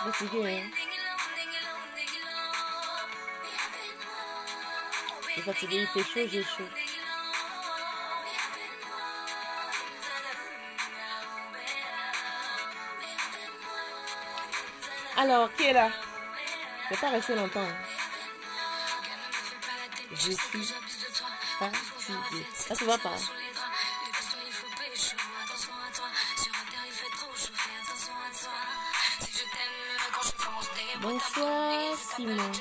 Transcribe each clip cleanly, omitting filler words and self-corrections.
Fatiguée, hein. Je suis fatiguée, il fait chaud, j'ai chaud. Alors, qui est là? Je ne vais pas rester longtemps, hein. Je suis fatiguée. Ça se voit pas. Bonsoir, Simon.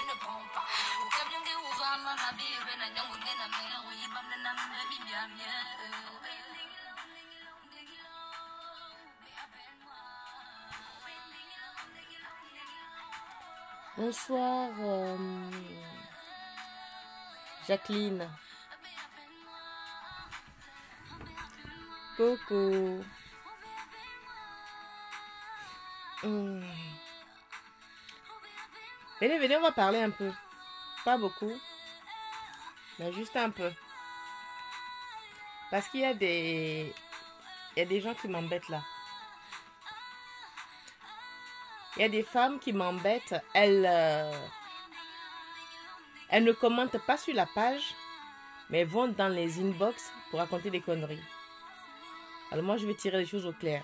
Bonsoir, Jacqueline. Coco. Venez, venez, on va parler un peu. Pas beaucoup, mais juste un peu. Parce qu'il y a des gens qui m'embêtent là. Il y a des femmes qui m'embêtent. Elles ne commentent pas sur la page, mais vont dans les inbox pour raconter des conneries. Alors moi, je vais tirer les choses au clair.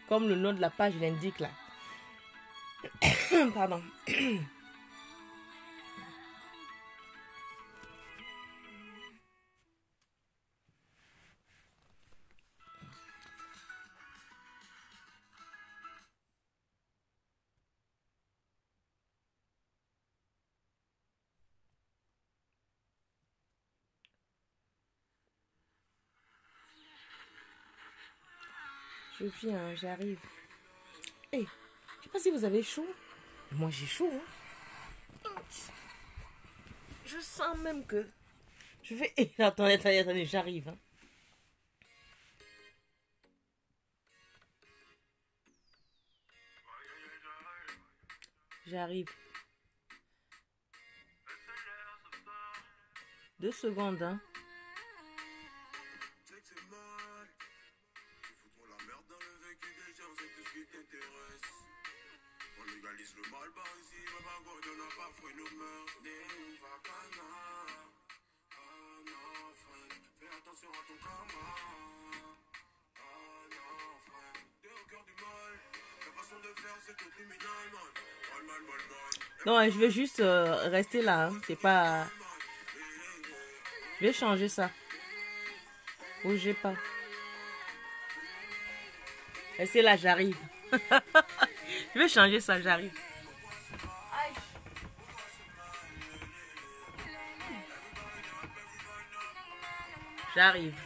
Comme le nom de la page l'indique là. Pardon. Je viens, j'arrive. Hey, je sais pas si vous avez chaud. Moi, j'ai chaud. Hein. Je sens même que... Je vais... Attendez, attendez, attendez, j'arrive. Hein. J'arrive. 2 secondes, hein. Le mal par ici, mais par contre, on n'a pas fait nos mœurs. Des vacana. Ah non, frère, fais attention à ton karma. Ah non, frère, t'es au cœur du mal. Ta façon de faire, c'est tout criminel, man. Non, je vais juste rester là. Hein. C'est pas. Je vais changer ça. Bougez pas. Restez là, j'arrive. Je vais changer ça, j'arrive. J'arrive.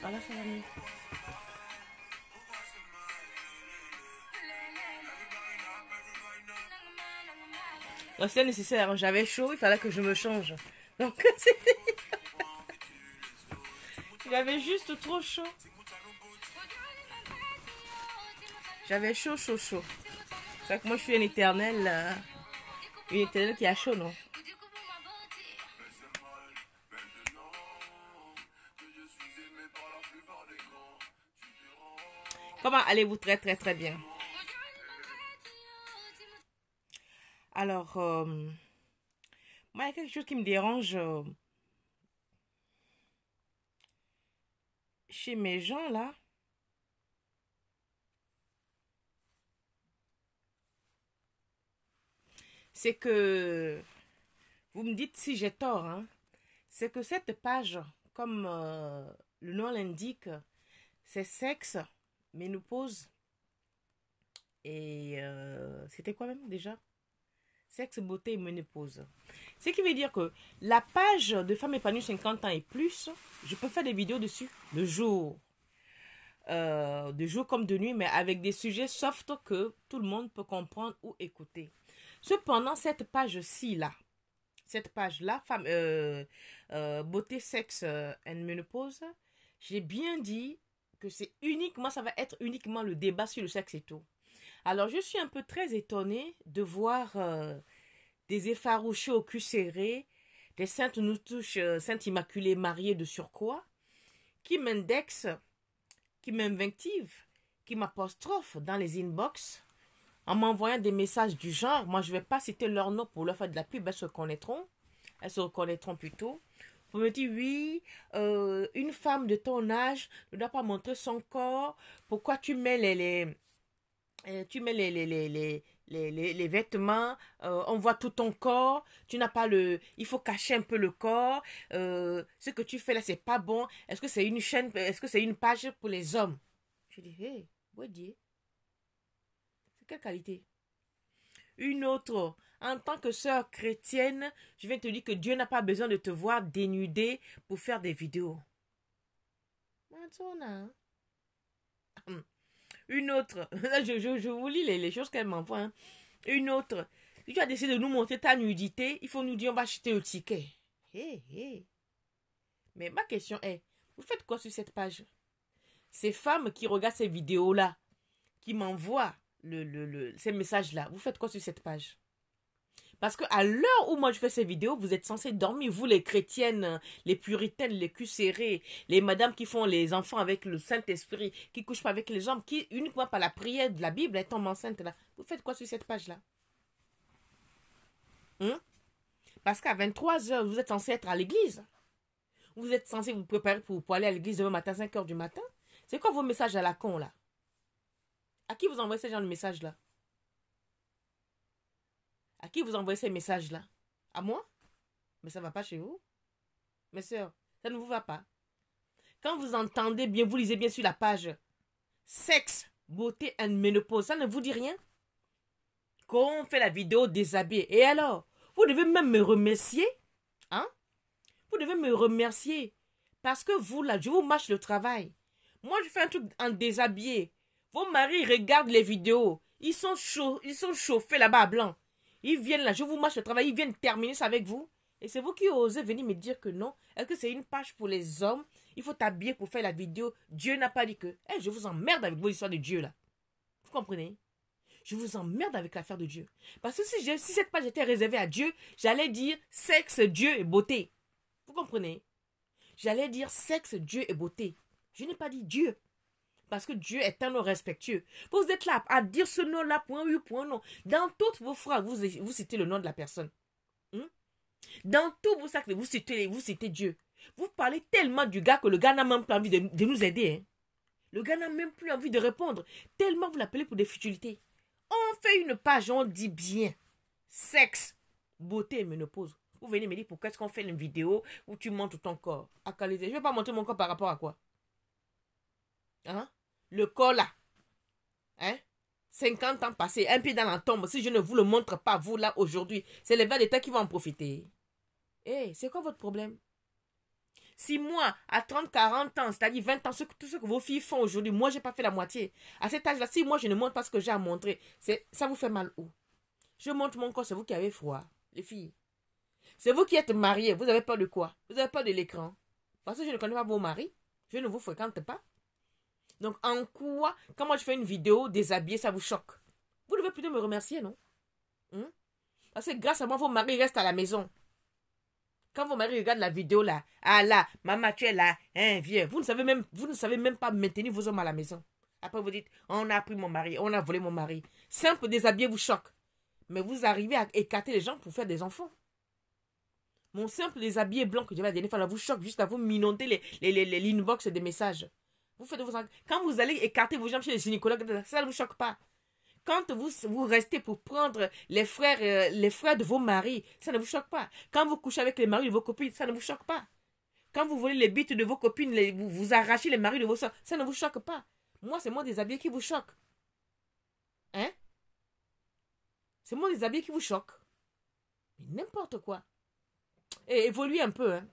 Voilà, ça va mieux. C'est nécessaire, j'avais chaud, il fallait que je me change. Donc c'était... J'avais juste trop chaud. J'avais chaud, chaud, chaud. C'est vrai que moi je suis une éternelle qui a chaud, non? Comment allez-vous? Très, très, très bien. Alors, moi, il y a quelque chose qui me dérange chez mes gens, là. C'est que, vous me dites si j'ai tort, hein. C'est que cette page, comme le nom l'indique, c'est sexe, ménopause. Et c'était quoi même déjà? Sexe, beauté et ménopause. Ce qui veut dire que la page de Femmes épanouies 50 ans et plus, je peux faire des vidéos dessus de jour. De jour comme de nuit, mais avec des sujets soft que tout le monde peut comprendre ou écouter. Cependant, cette page-ci, là, cette page-là, femme, beauté, sexe and ménopause, j'ai bien dit que c'est uniquement, ça va être uniquement le débat sur le sexe et tout. Alors, je suis un peu très étonnée de voir des effarouchés au cul serré, des saintes nous touchent, saintes immaculées mariées de surcroît, qui m'indexent, qui m'invectivent, qui m'apostrophent dans les inbox, en m'envoyant des messages du genre, moi je ne vais pas citer leur nom pour leur faire de la pub, elles se reconnaîtront plutôt. Vous me dites, oui, une femme de ton âge ne doit pas montrer son corps, pourquoi tu mets les vêtements, on voit tout ton corps, tu n'as pas il faut cacher un peu le corps, ce que tu fais là c'est pas bon, est-ce que c'est une chaîne, est-ce que c'est une page pour les hommes? Je dis, hey, Dieu, c'est quelle qualité? Une autre, en tant que sœur chrétienne, je vais te dire que Dieu n'a pas besoin de te voir dénudée pour faire des vidéos. Une autre, je vous lis les choses qu'elle m'envoie. Hein. Une autre, si tu as décidé de nous montrer ta nudité, il faut nous dire on va acheter le ticket. Hey. Mais ma question est, vous faites quoi sur cette page? Ces femmes qui regardent ces vidéos-là, qui m'envoient ces messages-là, vous faites quoi sur cette page? Parce qu'à l'heure où moi je fais ces vidéos, vous êtes censés dormir, vous les chrétiennes, les puritaines, les culs serrés, les madames qui font les enfants avec le Saint-Esprit, qui couchent pas avec les hommes, qui uniquement par la prière de la Bible, elles tombent enceintes là. Vous faites quoi sur cette page-là? Parce qu'à 23h, vous êtes censé être à l'église. Vous êtes censé vous préparer pour aller à l'église demain matin, 5h du matin. C'est quoi vos messages à la con là? À qui vous envoyez ce genre de messages-là? À qui vous envoyez ces messages-là? À moi? Mais ça ne va pas chez vous. Mes sœurs, ça ne vous va pas. Quand vous entendez bien, vous lisez bien sur la page sexe, beauté and ménopause, ça ne vous dit rien? Quand on fait la vidéo déshabillée, et alors? Vous devez même me remercier. Hein? Vous devez me remercier. Parce que vous, là, je vous mâche le travail. Moi, je fais un truc en déshabillé. Vos maris regardent les vidéos. Ils sont chauffés là-bas à blanc. Ils viennent là, je vous mâche le travail, ils viennent terminer ça avec vous. Et c'est vous qui osez venir me dire que non. Est-ce que c'est une page pour les hommes? Il faut t'habiller pour faire la vidéo. Dieu n'a pas dit que... je vous emmerde avec vos histoires de Dieu là. Vous comprenez? Je vous emmerde avec l'affaire de Dieu. Parce que si cette page était réservée à Dieu, j'allais dire sexe, Dieu et beauté. Vous comprenez? J'allais dire sexe, Dieu et beauté. Je n'ai pas dit Dieu. Parce que Dieu est un nom respectueux. Vous êtes là à dire ce nom-là, point oui, point non. Dans toutes vos phrases, vous citez le nom de la personne. Dans tous vos sacs, vous citez Dieu. Vous parlez tellement du gars que le gars n'a même plus envie de nous aider. Hein. Le gars n'a même plus envie de répondre. Tellement vous l'appelez pour des futilités. On fait une page, on dit bien. Sexe, beauté et ménopause. Vous venez me dire pourquoi est-ce qu'on fait une vidéo où tu montres ton corps. Je ne vais pas montrer mon corps par rapport à quoi? Hein? Le corps là, 50 ans passés, un pied dans la tombe, si je ne vous le montre pas, vous là, aujourd'hui, c'est les vers d'État qui vont en profiter. C'est quoi votre problème? Si moi, à 30, 40 ans, c'est-à-dire 20 ans, tout ce que vos filles font aujourd'hui, moi, j'ai pas fait la moitié. À cet âge-là, si moi, je ne montre pas ce que j'ai à montrer, ça vous fait mal où? Je montre mon corps, c'est vous qui avez froid, les filles. C'est vous qui êtes mariés, vous avez peur de quoi? Vous avez peur de l'écran. Parce que je ne connais pas vos maris, je ne vous fréquente pas. Donc, en quoi, quand moi je fais une vidéo déshabillée, ça vous choque? Vous devez plutôt me remercier, non? Parce que grâce à moi, vos maris restent à la maison. Quand vos maris regardent la vidéo là, ah là, maman, tu es là, viens. Vous ne savez même pas maintenir vos hommes à la maison. Après, vous dites, on a pris mon mari, on a volé mon mari. Simple déshabillé vous choque. Mais vous arrivez à écarter les gens pour faire des enfants. Mon simple déshabillé blanc que j'avais la dernière fois là vous choque juste à vous minonter l'inbox des messages. Quand vous allez écarter vos jambes chez les gynécologues, ça ne vous choque pas. Quand vous restez pour prendre les frères de vos maris, ça ne vous choque pas. Quand vous couchez avec les maris de vos copines, ça ne vous choque pas. Quand vous volez les bites de vos copines, vous arrachez les maris de vos soeurs, ça ne vous choque pas. Moi, c'est mon déshabillé qui vous choque. C'est mon déshabillé qui vous choque. Mais n'importe quoi. Et évoluez un peu, hein.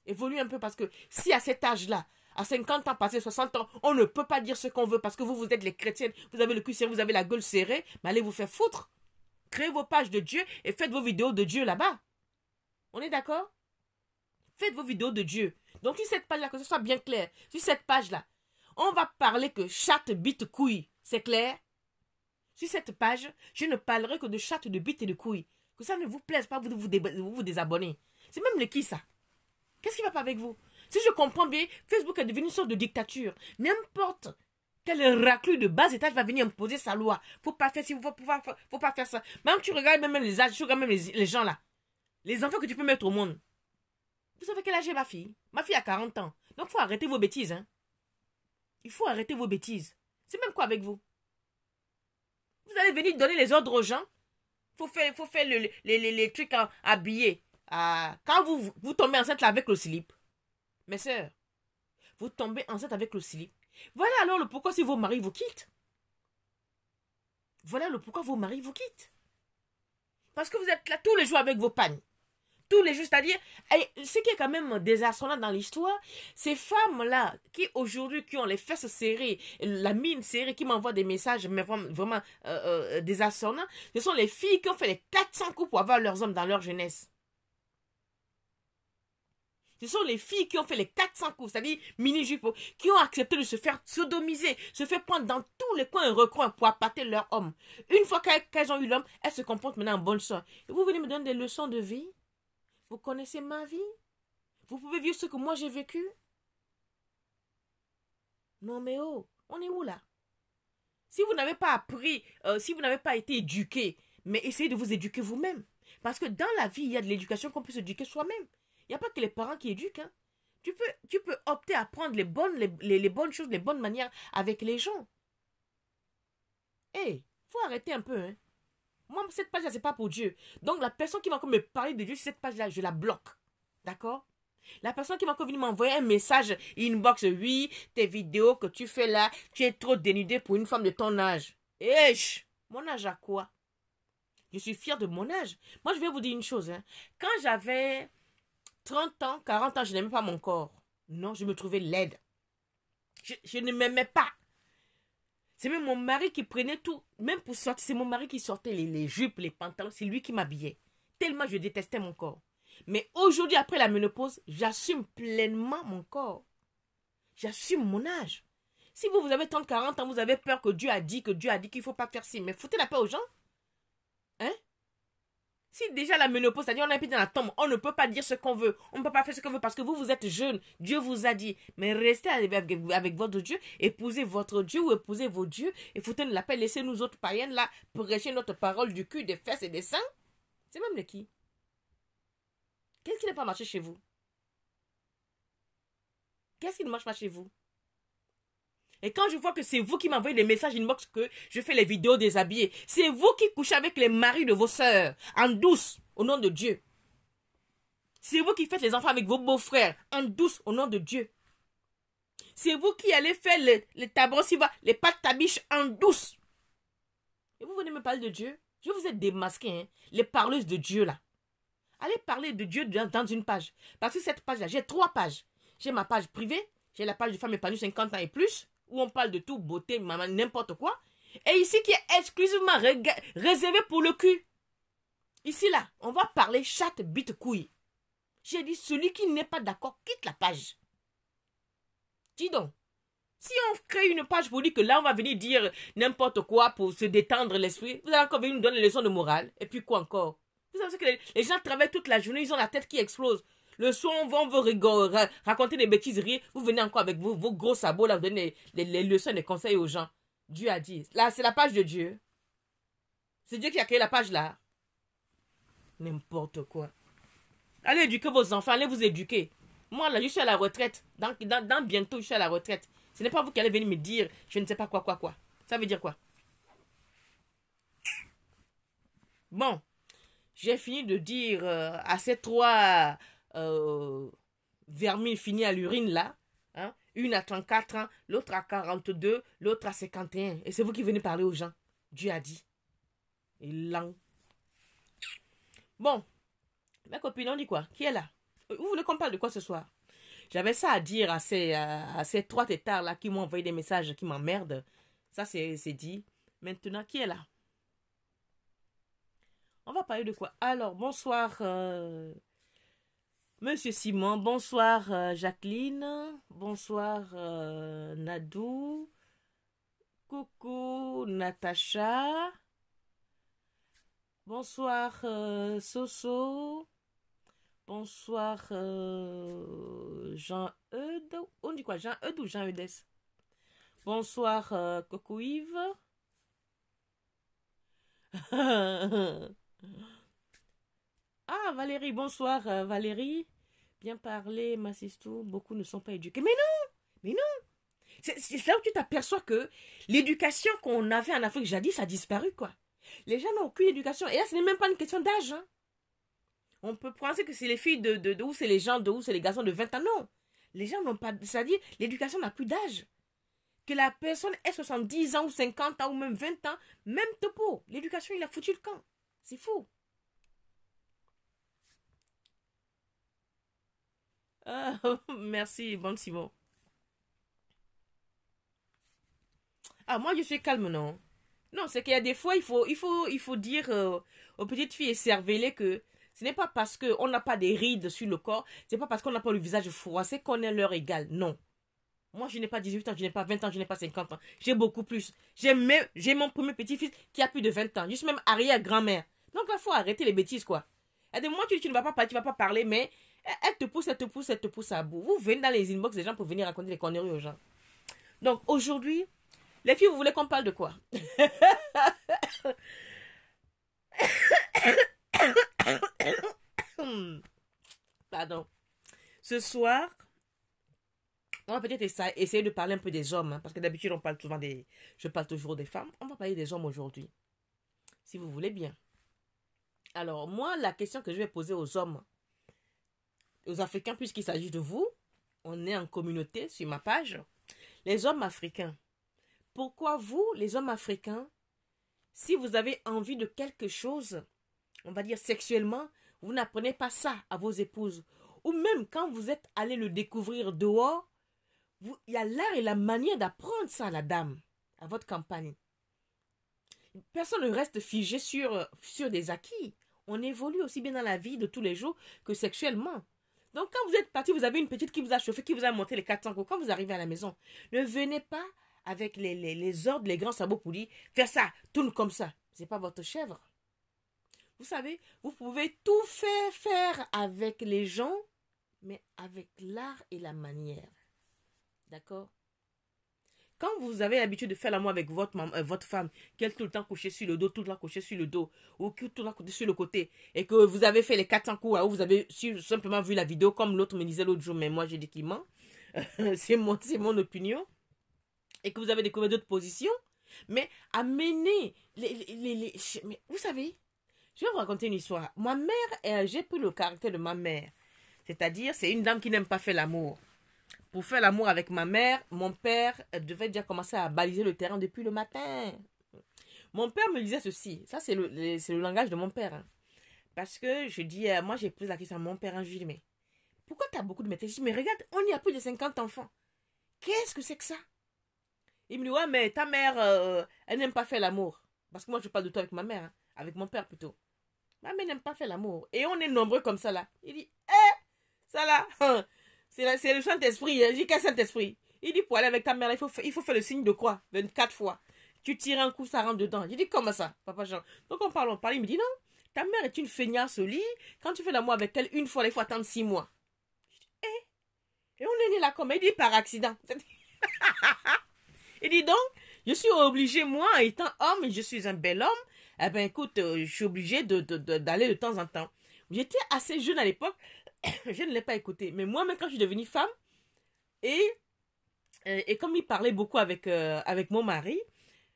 Évoluez un peu parce que si à cet âge-là, à 50 ans passés, 60 ans, on ne peut pas dire ce qu'on veut parce que vous êtes les chrétiennes, vous avez le cul serré, vous avez la gueule serrée, mais allez vous faire foutre. Créez vos pages de Dieu et faites vos vidéos de Dieu là-bas. On est d'accord? Faites vos vidéos de Dieu. Donc, si cette page-là, que ce soit bien clair, si cette page-là, on va parler que chatte, bite, couille. C'est clair? Sur cette page, je ne parlerai que de chatte, de bite et de couille. Que ça ne vous plaise pas, vous désabonnez. C'est même le qui, ça? Qu'est-ce qui va pas avec vous? Si je comprends bien, Facebook est devenu une sorte de dictature. N'importe quel raclus de bas étage va venir imposer sa loi. Faut pas faire ci, faut pas faire ça. Même tu regardes même les âges, tu regardes même les gens là. Les enfants que tu peux mettre au monde. Vous savez quel âge est ma fille? Ma fille a 40 ans. Donc il faut arrêter vos bêtises, hein. Il faut arrêter vos bêtises. C'est même quoi avec vous? Vous allez venir donner les ordres aux gens. Faut faire les trucs habillés. Quand vous tombez enceinte là avec le slip. Mes sœurs, vous tombez enceinte avec le slip. Voilà alors le pourquoi si vos maris vous quittent. Voilà le pourquoi vos maris vous quittent. Parce que vous êtes là tous les jours avec vos pagnes. Tous les jours, c'est-à-dire, ce qui est quand même désarçonnant dans l'histoire, ces femmes-là, qui aujourd'hui, qui ont les fesses serrées, la mine serrée, qui m'envoient des messages mais vraiment désarçonnants, ce sont les filles qui ont fait les 400 coups pour avoir leurs hommes dans leur jeunesse. Ce sont les filles qui ont fait les 400 coups, c'est-à-dire mini-jupe, qui ont accepté de se faire sodomiser, se faire prendre dans tous les coins et recoins pour appâter leur homme. Une fois qu'elles ont eu l'homme, elles se comportent maintenant en bonne sœur. Et vous venez me donner des leçons de vie? Vous connaissez ma vie? Vous pouvez vivre ce que moi j'ai vécu? Non mais oh, on est où là? Si vous n'avez pas appris, si vous n'avez pas été éduqué, mais essayez de vous éduquer vous-même. Parce que dans la vie, il y a de l'éducation qu'on peut s'éduquer soi-même. Il n'y a pas que les parents qui éduquent. Hein. Tu peux opter à prendre les bonnes choses, les bonnes manières avec les gens. Hé, faut arrêter un peu. Hein. Moi, cette page-là, c'est pas pour Dieu. Donc, la personne qui va encore me parler de Dieu sur cette page-là, je la bloque. D'accord? La personne qui va encore venir m'envoyer un message inbox, oui, tes vidéos que tu fais là, tu es trop dénudée pour une femme de ton âge. Mon âge à quoi? Je suis fière de mon âge. Moi, je vais vous dire une chose. Hein. Quand j'avais 30 ans, 40 ans, je n'aimais pas mon corps. Non, je me trouvais laide. Je ne m'aimais pas. C'est même mon mari qui prenait tout. Même pour sortir, c'est mon mari qui sortait les jupes, les pantalons. C'est lui qui m'habillait. Tellement je détestais mon corps. Mais aujourd'hui, après la ménopause, j'assume pleinement mon corps. J'assume mon âge. Si vous avez 30, 40 ans, vous avez peur que Dieu a dit qu'il ne faut pas faire ci. Mais foutez la paix aux gens. Hein? Si déjà la ménopause, c'est-à-dire on est dans la tombe, on ne peut pas dire ce qu'on veut, on ne peut pas faire ce qu'on veut parce que vous êtes jeune, Dieu vous a dit, mais restez avec votre Dieu, épousez votre Dieu ou épousez vos dieux, et foutez la paix, laissez nous autres païennes là prêcher notre parole du cul, des fesses et des seins. C'est même de qui? Qu'est-ce qui n'a pas marché chez vous? Qu'est-ce qui ne marche pas chez vous? Et quand je vois que c'est vous qui m'envoyez des messages inbox que je fais les vidéos déshabillées, c'est vous qui couchez avec les maris de vos sœurs, en douce, au nom de Dieu. C'est vous qui faites les enfants avec vos beaux-frères, en douce, au nom de Dieu. C'est vous qui allez faire les tabrosiva, les pâtes tabiches en douce. Et vous venez me parler de Dieu? Je vous ai démasqué, hein, les parleuses de Dieu là. Allez parler de Dieu dans une page. Parce que cette page là, j'ai 3 pages. J'ai ma page privée, j'ai la page de femme épanouie 50 ans et plus, où on parle de tout, beauté, maman, n'importe quoi. Et ici, qui est exclusivement réservé pour le cul. Ici, là, on va parler chatte, bite, couille. J'ai dit, celui qui n'est pas d'accord, quitte la page. Dis donc, si on crée une page pour dire que là, on va venir dire n'importe quoi pour se détendre l'esprit, vous allez encore venir nous donner des leçons de morale. Et puis quoi encore? Vous savez que les gens travaillent toute la journée, ils ont la tête qui explose. Le soir, on veut rigoler, raconter des bêtises, rire. Vous venez encore avec vos gros sabots, là, vous donnez les leçons, les conseils aux gens. Dieu a dit. Là, c'est la page de Dieu. C'est Dieu qui a créé la page là. N'importe quoi. Allez éduquer vos enfants, allez vous éduquer. Moi, là, je suis à la retraite. Dans bientôt, je suis à la retraite. Ce n'est pas vous qui allez venir me dire, je ne sais pas quoi. Ça veut dire quoi? Bon, j'ai fini de dire à ces 3... vermine finie à l'urine là, hein? Une à 34 ans, l'autre à 42, l'autre à 51. Et c'est vous qui venez parler aux gens. Dieu a dit. Et là. Bon, ma copine, on dit quoi? Qui est là? Vous voulez qu'on parle de quoi ce soir? J'avais ça à dire à ces trois têtards là qui m'ont envoyé des messages qui m'emmerdent. Ça, c'est dit. Maintenant, qui est là? On va parler de quoi? Alors, bonsoir, Monsieur Simon. Bonsoir, Jacqueline. Bonsoir, Nadou. Coucou, Natacha. Bonsoir, Soso. Bonsoir, Jean-Eudes. On dit quoi? Jean-Eudes ou Jean-Eudes? Bonsoir, Coco Yves. Ah, Valérie, bonsoir, Valérie. Bien parlé, Massistou. Beaucoup ne sont pas éduqués. Mais non. C'est là où tu t'aperçois que l'éducation qu'on avait en Afrique jadis a disparu, quoi. Les gens n'ont aucune éducation. Et là, ce n'est même pas une question d'âge, hein. On peut penser que c'est les filles de où c'est les gens, de où c'est les garçons de 20 ans. Non. Les gens n'ont pas... C'est-à-dire, l'éducation n'a plus d'âge. Que la personne ait 70 ans ou 50 ans ou même 20 ans, même topo. L'éducation, il a foutu le camp. C'est fou. Ah, merci, bon Simon. Ah, moi, je suis calme, non? Non, c'est qu'il y a des fois, il faut dire aux petites filles écervelées que ce n'est pas parce qu'on n'a pas des rides sur le corps, c'est pas parce qu'on n'a pas le visage froissé qu'on est leur égal. Non. Moi, je n'ai pas 18 ans, je n'ai pas 20 ans, je n'ai pas 50 ans. J'ai beaucoup plus. J'ai mon premier petit-fils qui a plus de 20 ans. Je suis même arrière-grand-mère. Donc là, il faut arrêter les bêtises, quoi. Et de moi, tu ne vas pas parler, tu ne vas pas parler, mais elle te pousse, elle te pousse, elle te pousse à bout. Vous venez dans les inbox des gens pour venir raconter des conneries aux gens. Donc aujourd'hui, les filles, vous voulez qu'on parle de quoi? Pardon. Ce soir, on va peut-être essayer de parler un peu des hommes, hein, parce que d'habitude, je parle toujours des femmes. On va parler des hommes aujourd'hui, si vous voulez bien. Alors, moi, la question que je vais poser aux hommes, aux Africains, puisqu'il s'agit de vous, on est en communauté sur ma page. Les hommes africains. Pourquoi vous, les hommes africains, si vous avez envie de quelque chose, on va dire sexuellement, vous n'apprenez pas ça à vos épouses? Ou même quand vous êtes allé le découvrir dehors, il y a l'art et la manière d'apprendre ça à la dame, à votre campagne. Personne ne reste figé sur des acquis. On évolue aussi bien dans la vie de tous les jours que sexuellement. Donc quand vous êtes parti, vous avez une petite qui vous a chauffé, qui vous a monté les 400 coups. Quand vous arrivez à la maison, ne venez pas avec les ordres, les grands sabots pour dire faire ça, tourne comme ça. C'est pas votre chèvre. Vous savez, vous pouvez tout faire avec les gens, mais avec l'art et la manière. D'accord? Quand vous avez l'habitude de faire l'amour avec votre femme, qu'elle est tout le temps couchée sur le dos, tout le temps couchée sur le dos, ou tout le temps couchée sur le côté, et que vous avez fait les 400 coups, ou vous avez simplement vu la vidéo, comme l'autre me disait l'autre jour, mais moi j'ai dit qu'il ment, c'est mon opinion, et que vous avez découvert d'autres positions, mais amenez mais vous savez, je vais vous raconter une histoire. Ma mère, j'ai pris le caractère de ma mère, c'est-à-dire c'est une dame qui n'aime pas faire l'amour. Pour faire l'amour avec ma mère, mon père devait déjà commencer à baliser le terrain depuis le matin. Mon père me disait ceci. Ça, c'est le langage de mon père. Hein. Parce que je dis, moi, j'ai posé la question à mon père. Hein, je lui dis, mais pourquoi tu as beaucoup de maîtrise? Je dis, mais regarde, on y a plus de 50 enfants. Qu'est-ce que c'est que ça? Il me dit, ouais, mais ta mère, elle n'aime pas faire l'amour. Parce que moi, je parle de toi avec ma mère. Hein, avec mon père plutôt. Ma mère n'aime pas faire l'amour. Et on est nombreux comme ça là. Il dit, ça là, c'est le Saint-Esprit. J'ai qu'un Saint-Esprit. Il dit, pour aller avec ta mère, il faut faire le signe de croix 24 fois. Tu tires un coup, ça rentre dedans. J'ai dit, comment ça, papa Jean? Donc on parle. Il me dit, non, ta mère est une feignasse au lit. Quand tu fais l'amour avec elle, une fois, il faut attendre 6 mois. Je dis, et on est né là comme? Il dit, par accident. Il dit, donc, je suis obligé, moi, étant homme, et je suis un bel homme, eh ben écoute, je suis obligé d'aller de temps en temps. J'étais assez jeune à l'époque, je ne l'ai pas écouté. Mais moi, même quand je suis devenue femme, et comme il parlait beaucoup avec mon mari,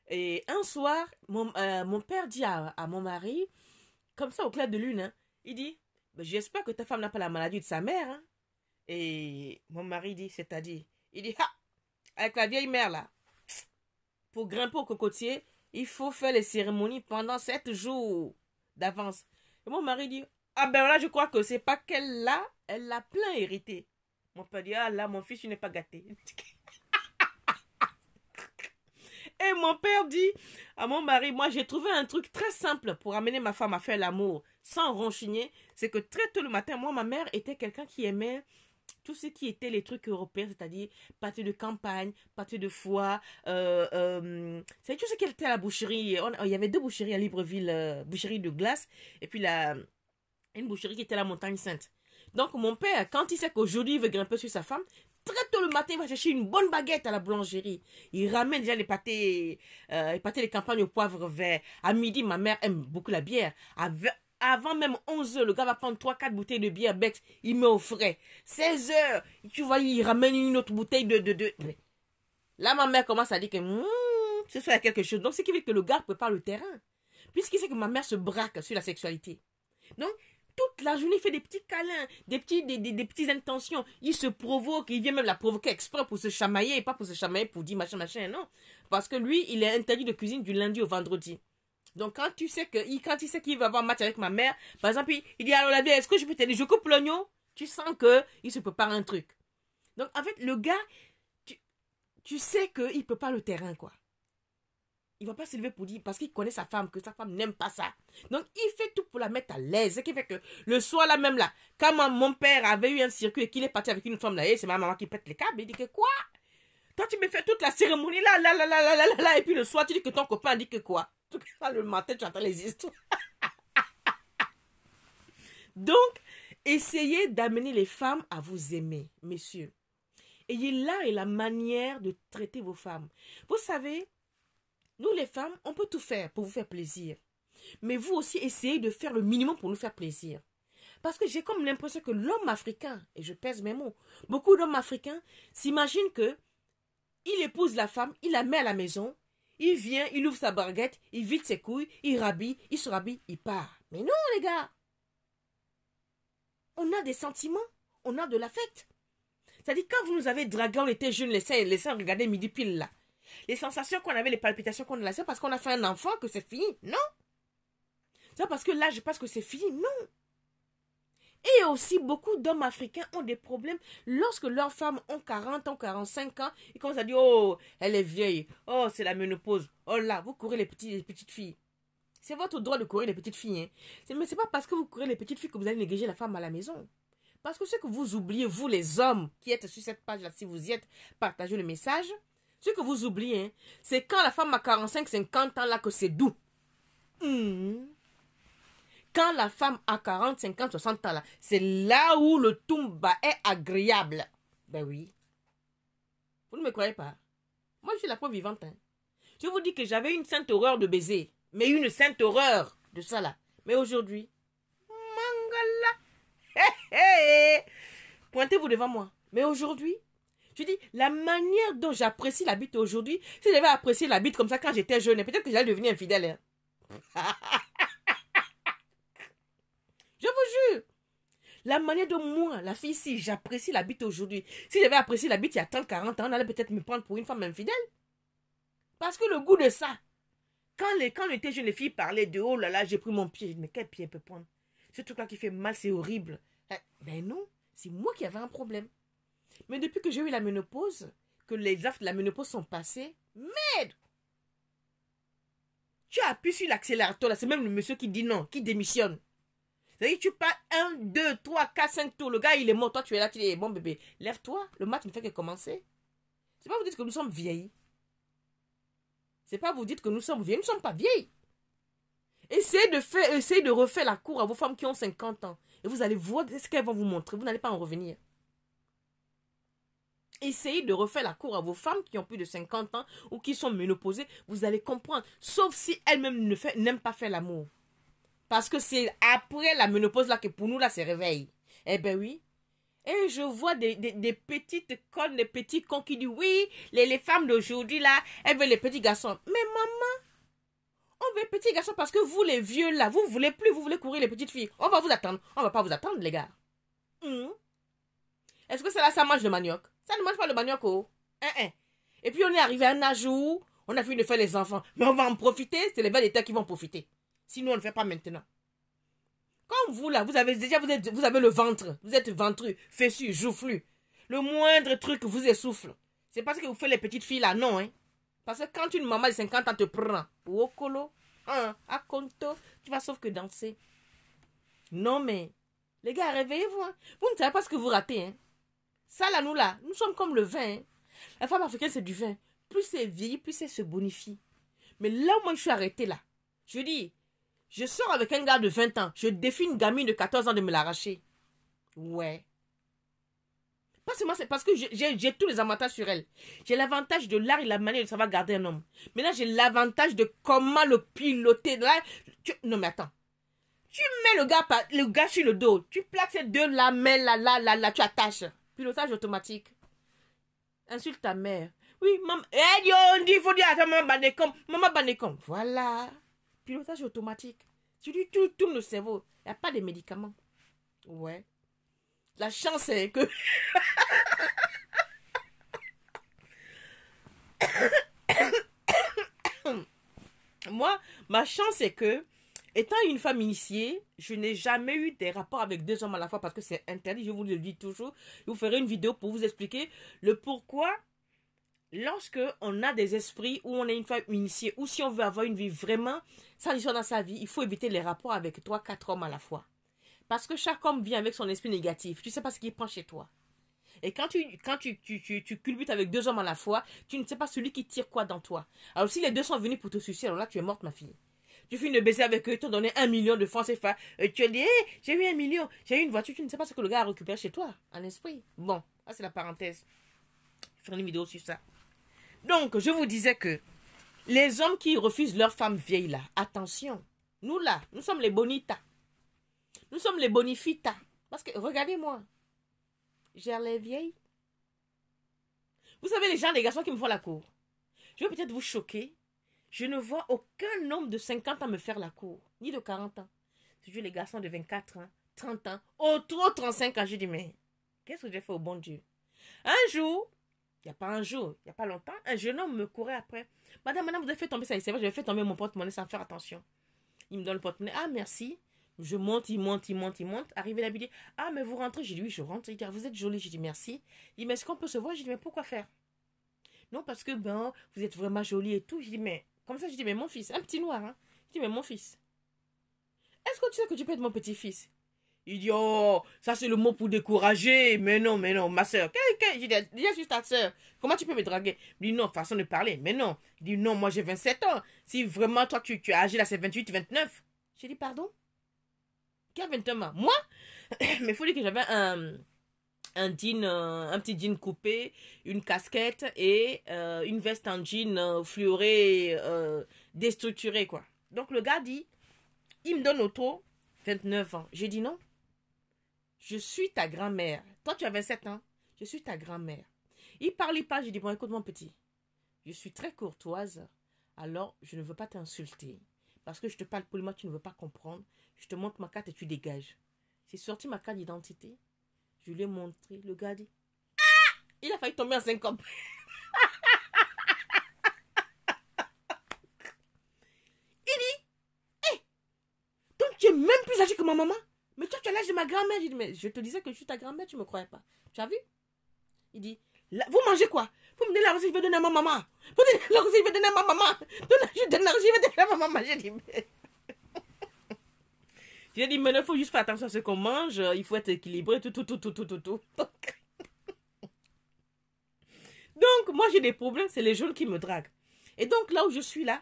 et un soir, mon père dit à mon mari, comme ça au clair de lune, hein, il dit, j'espère que ta femme n'a pas la maladie de sa mère. Hein. Et mon mari dit, c'est-à-dire, il dit, avec la vieille mère là, pour grimper au cocotier, il faut faire les cérémonies pendant 7 jours d'avance. Et mon mari dit, Ah ben là, je crois que c'est pas qu'elle l'a, elle l'a plein hérité. Mon père dit, ah là, mon fils, tu n'es pas gâté. Et mon père dit à mon mari, moi j'ai trouvé un truc très simple pour amener ma femme à faire l'amour sans ronchigner. C'est que très tôt le matin, moi, ma mère était quelqu'un qui aimait tout ce qui était les trucs européens, c'est-à-dire pâté de campagne, pâté de foie, c'est tout ce qui était à la boucherie. Il y avait deux boucheries à Libreville, boucherie de glace, et puis une boucherie qui était à la Montagne Sainte. Donc mon père, quand il sait qu'aujourd'hui il veut grimper sur sa femme, très tôt le matin, il va chercher une bonne baguette à la boulangerie. Il ramène déjà les pâtés de campagne au poivre vert. À midi, ma mère aime beaucoup la bière. Avant même 11 heures, le gars va prendre 3-4 bouteilles de bière Bex, il met au frais. 16 heures, tu vois, il ramène une autre bouteille de. Là, ma mère commence à dire que ce soit quelque chose. Donc, ce qui veut dire que le gars prépare le terrain. Puisqu'il sait que ma mère se braque sur la sexualité. Donc, toute la journée, il fait des petits câlins, des petites intentions. Il se provoque, il vient même la provoquer exprès pour se chamailler, et pas pour se chamailler pour dire machin, machin, non. Parce que lui, il est interdit de cuisine du lundi au vendredi. Donc, quand il sait qu'il va avoir un match avec ma mère, par exemple, il dit, alors la vie, est-ce que je peux t'aider? Je coupe l'oignon. Tu sens qu'il se prépare un truc. Donc, en fait, le gars, tu sais qu'il ne peut pas le terrain, quoi. Il va pas s'élever pour dire, parce qu'il connaît sa femme, que sa femme n'aime pas ça. Donc, il fait tout pour la mettre à l'aise. Ce qui fait que le soir là même là, quand mon père avait eu un circuit et qu'il est parti avec une femme là, et c'est ma maman qui pète les câbles, il dit que quoi? Toi, tu me fais toute la cérémonie là, et puis le soir, tu dis que ton copain dit que quoi? Tout ça, le matin, tu entends les histoires. Donc, essayez d'amener les femmes à vous aimer, messieurs. Ayez l'art et la manière de traiter vos femmes. Vous savez, nous les femmes, on peut tout faire pour vous faire plaisir. Mais vous aussi, essayez de faire le minimum pour nous faire plaisir. Parce que j'ai comme l'impression que l'homme africain, et je pèse mes mots, beaucoup d'hommes africains s'imaginent que il épouse la femme, il la met à la maison, il vient, il ouvre sa baguette, il vide ses couilles, il rhabille, il se rhabille, il part. Mais non, les gars. On a des sentiments, on a de l'affect. C'est-à-dire, quand vous nous avez dragués, on était jeunes, les seins regardaient midi pile là. Les sensations qu'on avait, les palpitations qu'on a, c'est parce qu'on a fait un enfant que c'est fini. Non. C'est parce que là, je pense que c'est fini. Non. Et aussi, beaucoup d'hommes africains ont des problèmes lorsque leurs femmes ont 40 ans, 45 ans. Ils commencent à dire, oh, elle est vieille. Oh, c'est la ménopause. Oh là, vous courez les petites filles. C'est votre droit de courir les petites filles. Hein. Mais c'est pas parce que vous courez les petites filles que vous allez négliger la femme à la maison. Parce que ce que vous oubliez, vous les hommes qui êtes sur cette page-là, si vous y êtes, partagez le message. Ce que vous oubliez, hein, c'est quand la femme a 45, 50 ans là que c'est doux. Quand la femme a 40, 50, 60 ans là, c'est là où le tumba est agréable. Ben oui. Vous ne me croyez pas? Moi, je suis la preuve vivante. Hein. Je vous dis que j'avais une sainte horreur de baiser. Mais une sainte horreur de ça là. Mais aujourd'hui, mangala. Pointez-vous devant moi. Mais aujourd'hui, je dis, la manière dont j'apprécie la bite aujourd'hui, si j'avais apprécié la bite comme ça quand j'étais jeune, peut-être que j'allais devenir infidèle. Hein. Je vous jure. La manière dont moi, la fille, si j'apprécie la bite aujourd'hui, si j'avais apprécié la bite il y a 30, 40 ans, on allait peut-être me prendre pour une femme infidèle. Parce que le goût de ça, quand on était jeune, les filles parlaient de oh là là, j'ai pris mon pied. Mais quel pied peut prendre? Ce truc-là qui fait mal, c'est horrible. Ben non, c'est moi qui avais un problème. Mais depuis que j'ai eu la ménopause, que les affres de la ménopause sont passées, merde! Tu appuies sur l'accélérateur, là, c'est même le monsieur qui dit non, qui démissionne. C'est-à-dire que tu pars 1, 2, 3, 4, 5 tours, le gars il est mort, toi tu es là, tu dis bon bébé, lève-toi, le match ne fait que commencer. C'est pas vous dites que nous sommes vieilles. C'est pas vous dites que nous sommes vieilles, nous ne sommes pas vieilles. Essayez de refaire la cour à vos femmes qui ont 50 ans. Et vous allez voir ce qu'elles vont vous montrer. Vous n'allez pas en revenir. Essayez de refaire la cour à vos femmes qui ont plus de 50 ans ou qui sont ménopausées. Vous allez comprendre. Sauf si elles-mêmes n'aiment pas faire l'amour. Parce que c'est après la ménopause là que pour nous là, c'est réveil. Eh ben oui. Et je vois des petites connes, des petits cons qui disent oui, les femmes d'aujourd'hui là, elles veulent les petits garçons. Mais maman, on veut les petits garçons parce que vous les vieux là, vous voulez plus, vous voulez courir les petites filles. On va vous attendre. On va pas vous attendre les gars. Est-ce que c'est là ça mange le manioc? Ça ne mange pas le manioc oh. Et puis on est arrivé à un âge où on a fini de faire les enfants. Mais on va en profiter, c'est les belles états qui vont profiter. Sinon on ne le fait pas maintenant. Comme vous là, vous avez le ventre. Vous êtes ventru, fessu, joufflu. Le moindre truc vous essouffle. C'est parce que vous faites les petites filles là, non, hein. Parce que quand une maman de 50 ans te prend, Wokolo, à Konto, tu vas sauf que danser. Non mais, les gars, réveillez-vous, hein. Vous ne savez pas ce que vous ratez, hein. Ça là, nous sommes comme le vin, hein. La femme africaine, c'est du vin. Plus c'est vieillit, plus elle se bonifie. Mais là où moi je suis arrêtée là, je dis, je sors avec un gars de 20 ans, je défie une gamine de 14 ans de me l'arracher. Ouais. Pas seulement c'est parce que j'ai tous les avantages sur elle. J'ai l'avantage de l'art et la manière de savoir garder un homme. Mais là, j'ai l'avantage de comment le piloter. Là, non mais attends. Tu mets le gars sur le dos. Tu plaques ces deux lamelles là, tu attaches. Pilotage automatique. Insulte ta mère. Oui, maman. Eh, il faut dire à ta maman Banécom. Maman Banécom. Voilà. Pilotage automatique. Tu lui tournes le cerveau. Il n'y a pas de médicaments. Ouais. La chance, c'est que... Moi, ma chance, c'est que, étant une femme initiée, je n'ai jamais eu des rapports avec deux hommes à la fois parce que c'est interdit, je vous le dis toujours. Je vous ferai une vidéo pour vous expliquer le pourquoi, lorsque on a des esprits ou on est une femme initiée ou si on veut avoir une vie vraiment sans histoire dans sa vie, il faut éviter les rapports avec 3-4 hommes à la fois. Parce que chaque homme vient avec son esprit négatif. Tu ne sais pas ce qu'il prend chez toi. Et quand tu culbutes avec deux hommes à la fois, tu ne sais pas celui qui tire quoi dans toi. Alors si les deux sont venus pour te sucer, alors là tu es morte ma fille. Tu finis de baiser avec eux, ils t'ont donné 1 million de francs CFA. Tu as dit, hey, j'ai eu 1 million, j'ai eu une voiture, tu ne sais pas ce que le gars a récupéré chez toi, en esprit. Bon, ça c'est la parenthèse. Je vais faire une vidéo sur ça. Donc, je vous disais que les hommes qui refusent leurs femmes vieilles là, attention, nous là, nous sommes les bonitas. Nous sommes les bonifitas. Parce que, regardez-moi, gère les vieilles. Vous savez, les gens, les garçons qui me font la cour. Je vais peut-être vous choquer. Je ne vois aucun homme de 50 ans me faire la cour. Ni de 40 ans. Je vois les garçons de 24 ans, 30 ans, au trop 35 ans. Je dis, mais qu'est-ce que j'ai fait au bon Dieu? Un jour, il n'y a pas un jour, il n'y a pas longtemps, un jeune homme me courait après. Madame, vous avez fait tomber ça. C'est vrai, j'avais fait tomber mon porte-monnaie sans faire attention. Il me donne le porte-monnaie. Ah, merci. Je monte, il monte. Arrivé là, il dit, ah, mais vous rentrez? J'ai dit, oui, je rentre. Il dit, ah, vous êtes jolie. J'ai dit, merci. Il dit, mais est-ce qu'on peut se voir? J'ai dit, mais pourquoi faire? Non, parce que, ben, vous êtes vraiment jolie et tout. J'ai dit, mais, comme ça, je dis, mais mon fils, un petit noir, hein. Je dis, mais mon fils, est-ce que tu sais que tu peux être mon petit-fils? Il dit, oh, ça c'est le mot pour décourager. Mais non, ma soeur. J'ai dit, déjà, je suis ta soeur. Comment tu peux me draguer? Il dit, non, façon de parler. Mais non. Il dit, non, moi j'ai 27 ans. Si vraiment toi tu as âgé là, c'est 28, 29. J'ai dit, pardon? Qui a 21 ans? Moi? Mais il faut dire que j'avais un jean, un petit jean coupé, une casquette et une veste en jean fluoré, déstructuré, quoi. Donc le gars dit, il me donne auto 29 ans. J'ai dit non. Je suis ta grand-mère. Toi, tu as 27 ans. Je suis ta grand-mère. Il parle. J'ai dit, bon, écoute mon petit. Je suis très courtoise. Alors, je ne veux pas t'insulter. Parce que je te parle poliment, tu ne veux pas comprendre. Je te montre ma carte et tu dégages. J'ai sorti ma carte d'identité. Je lui ai montré. Le gars dit, ah! Il a failli tomber en syncope. Il dit, hé! Donc tu es même plus âgé que ma maman? Mais toi, tu as l'âge de ma grand-mère. J'ai dit, mais je te disais que je suis ta grand-mère, tu ne me croyais pas. Tu as vu? Il dit, vous mangez quoi? Vous me donnez l'argent, je vais donner à ma maman. Vous me donnez l'argent, je vais donner à ma maman. Je donne l'argent, je vais donner à ma maman. J'ai dit, mais... J'ai dit, mais il faut juste faire attention à ce qu'on mange. Il faut être équilibré, tout. Donc, moi, j'ai des problèmes. C'est les jeunes qui me draguent. Et donc, là où je suis là,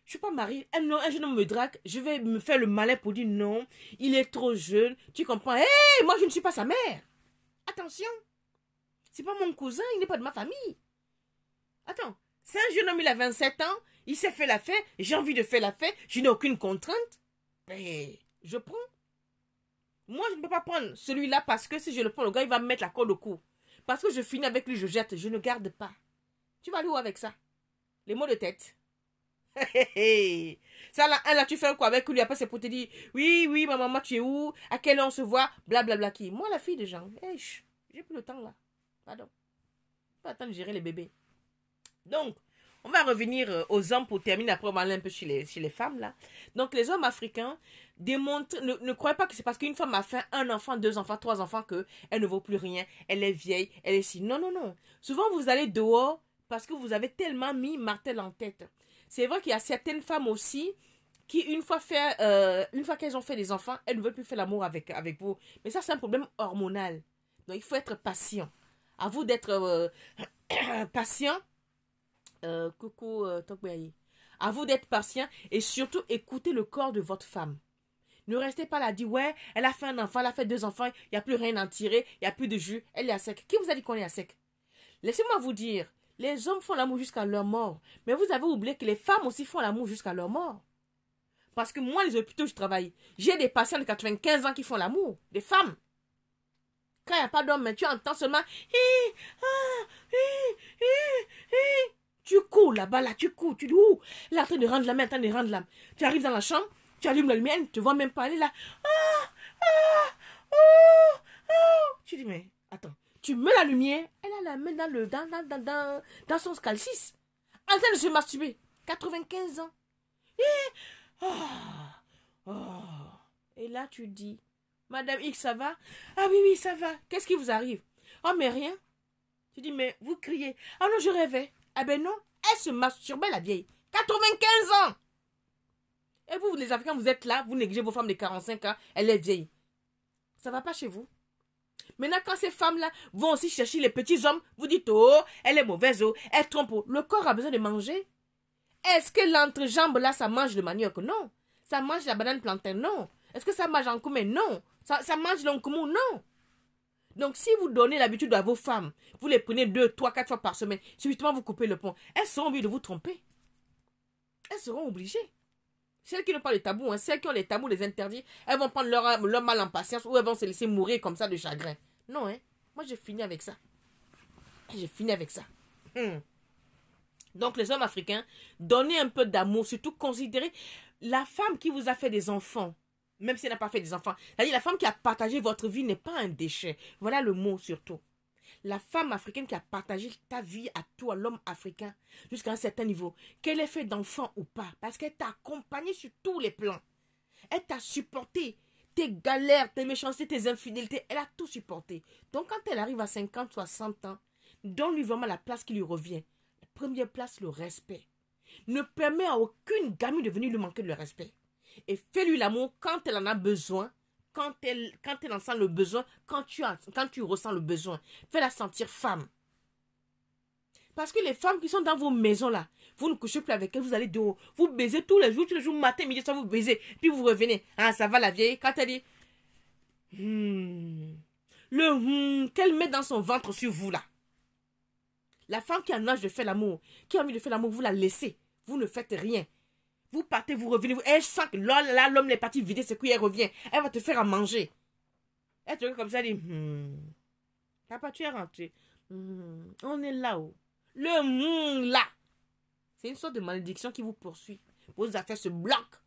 je ne suis pas mariée. Un jeune homme me drague. Je vais me faire le malin pour dire non. Il est trop jeune. Tu comprends? Hé, moi, je ne suis pas sa mère. Attention. C'est pas mon cousin. Il n'est pas de ma famille. Attends. C'est un jeune homme, il a 27 ans. Il s'est fait la fête. J'ai envie de faire la fête. Je n'ai aucune contrainte. Mais je prends. Moi, je ne peux pas prendre celui-là parce que si je le prends, le gars, il va me mettre la corde au cou. Parce que je finis avec lui, je jette. Je ne garde pas. Tu vas aller où avec ça? Les mots de tête. Ça là, tu fais quoi avec lui? Après, c'est pour te dire, oui, ma maman, tu es où? À quelle heure on se voit? Blablabla qui? Moi, la fille de gens. J'ai plus le temps là. Pardon. Pas le temps de gérer les bébés. Donc, On va revenir aux hommes pour terminer, après on va aller un peu chez les femmes, là. Donc, les hommes africains démontrent, ne croyez pas que c'est parce qu'une femme a fait un enfant, deux enfants, trois enfants qu'elle ne vaut plus rien, elle est vieille, elle est si. Non, non, non. Souvent, vous allez dehors parce que vous avez tellement mis martel en tête. C'est vrai qu'il y a certaines femmes aussi qui, une fois qu'elles ont fait des enfants, elles ne veulent plus faire l'amour avec vous. Mais ça, c'est un problème hormonal. Donc, il faut être patient. À vous d'être patient. Coucou, Tokbeayi. À vous d'être patient et surtout écoutez le corps de votre femme. Ne restez pas là à dire, ouais, elle a fait un enfant, elle a fait deux enfants, il n'y a plus rien à en tirer, il n'y a plus de jus, elle est à sec. Qui vous a dit qu'on est à sec? Laissez-moi vous dire, les hommes font l'amour jusqu'à leur mort. Mais vous avez oublié que les femmes aussi font l'amour jusqu'à leur mort. Parce que moi, les hôpitaux, je travaille. J'ai des patients de 95 ans qui font l'amour. Des femmes. Quand il n'y a pas d'homme, mais tu entends seulement... Tu cours là-bas, là, tu cours. Tu dis, ouh, elle est en train de rendre la main, en train de rendre l'âme. Tu arrives dans la chambre, tu allumes la lumière, tu ne vois même pas, elle est là. Tu dis, mais attends. Tu mets la lumière, elle a la main dans son scalcis. En train de se masturber. 95 ans. Et là, tu dis, Madame X, ça va? Ah oui, oui, ça va. Qu'est-ce qui vous arrive? Oh, mais rien. Tu dis, mais vous criez. Ah non, je rêvais. Ah ben non, elle se masturbait, la vieille. 95 ans. Et vous, les Africains, vous êtes là, vous négligez vos femmes de 45 ans, elle est vieille. Ça va pas chez vous? Maintenant, quand ces femmes-là vont aussi chercher les petits hommes, vous dites, oh, elle est mauvaise, oh, elle trompe. Oh. Le corps a besoin de manger. Est-ce que l'entrejambe, là, ça mange le manioc? Non. Ça mange la banane plantain? Non. Est-ce que ça mange en commun? Non. Ça mange l'onkoumou? Non. Donc, si vous donnez l'habitude à vos femmes, vous les prenez 2, 3, 4 fois par semaine, subitement vous coupez le pont, elles seront obligées de vous tromper. Elles seront obligées. Celles qui n'ont pas le tabou, hein, celles qui ont les tabous, les interdits, elles vont prendre leur mal en patience ou elles vont se laisser mourir comme ça de chagrin. Non, hein. Moi, j'ai fini avec ça. J'ai fini avec ça. Donc, les hommes africains, donnez un peu d'amour, surtout considérez la femme qui vous a fait des enfants. Même si elle n'a pas fait des enfants. C'est-à-dire, la femme qui a partagé votre vie n'est pas un déchet. Voilà le mot surtout. La femme africaine qui a partagé ta vie à toi, l'homme africain, jusqu'à un certain niveau, qu'elle ait fait d'enfants ou pas, parce qu'elle t'a accompagné sur tous les plans. Elle t'a supporté tes galères, tes méchancetés, tes infidélités. Elle a tout supporté. Donc, quand elle arrive à 50, 60 ans, donne-lui vraiment la place qui lui revient. La première place, le respect. Ne permet à aucune gamine de venir lui manquer de respect. Et fais-lui l'amour quand elle en a besoin, quand elle en sent le besoin, quand tu ressens le besoin. Fais-la sentir femme. Parce que les femmes qui sont dans vos maisons là, vous ne couchez plus avec elles, vous allez dehors, vous baisez tous les jours, matin, midi, soir, vous baisez, puis vous revenez. Ah, ça va la vieille, quand elle dit, qu'elle met dans son ventre sur vous là. La femme qui a l'âge de faire l'amour, qui a envie de faire l'amour, vous la laissez, vous ne faites rien. Vous partez, vous revenez, elle sent que là, l'homme est parti vider ses couilles, elle revient. Elle va te faire à manger. Elle te regarde comme ça, elle dit, papa, tu es rentré. On est là-haut. Le là. C'est une sorte de malédiction qui vous poursuit. Vos affaires se bloquent.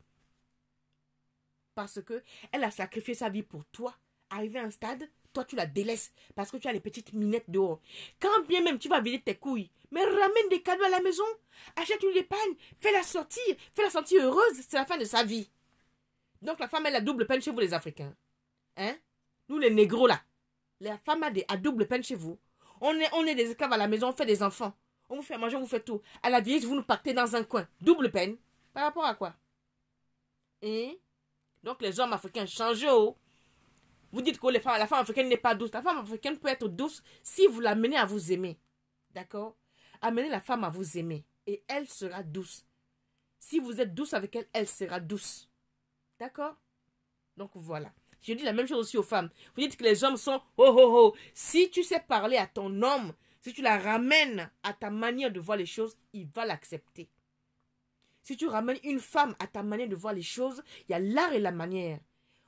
Parce que elle a sacrifié sa vie pour toi. Arrivé à un stade, toi, tu la délaisses. Parce que tu as les petites minettes dehors. Quand bien même tu vas vider tes couilles, mais ramène des cadeaux à la maison. Achète-lui des pagnes. Fais-la sentir heureuse. C'est la fin de sa vie. Donc la femme, elle a double peine chez vous, les Africains. Hein? Nous, les négros, là. La femme a double peine chez vous. On est des esclaves à la maison, on fait des enfants. On vous fait manger, on vous fait tout. À la vieillesse, vous nous partez dans un coin. Double peine. Par rapport à quoi? Et donc les hommes africains, changez. Vous dites que la femme africaine n'est pas douce. La femme africaine peut être douce si vous l'amenez à vous aimer. D'accord? Amenez la femme à vous aimer. Et elle sera douce. Si vous êtes douce avec elle, elle sera douce. D'accord? Donc voilà. Je dis la même chose aussi aux femmes. Vous dites que les hommes sont Si tu sais parler à ton homme, si tu la ramènes à ta manière de voir les choses, il va l'accepter. Si tu ramènes une femme à ta manière de voir les choses, il y a l'art et la manière.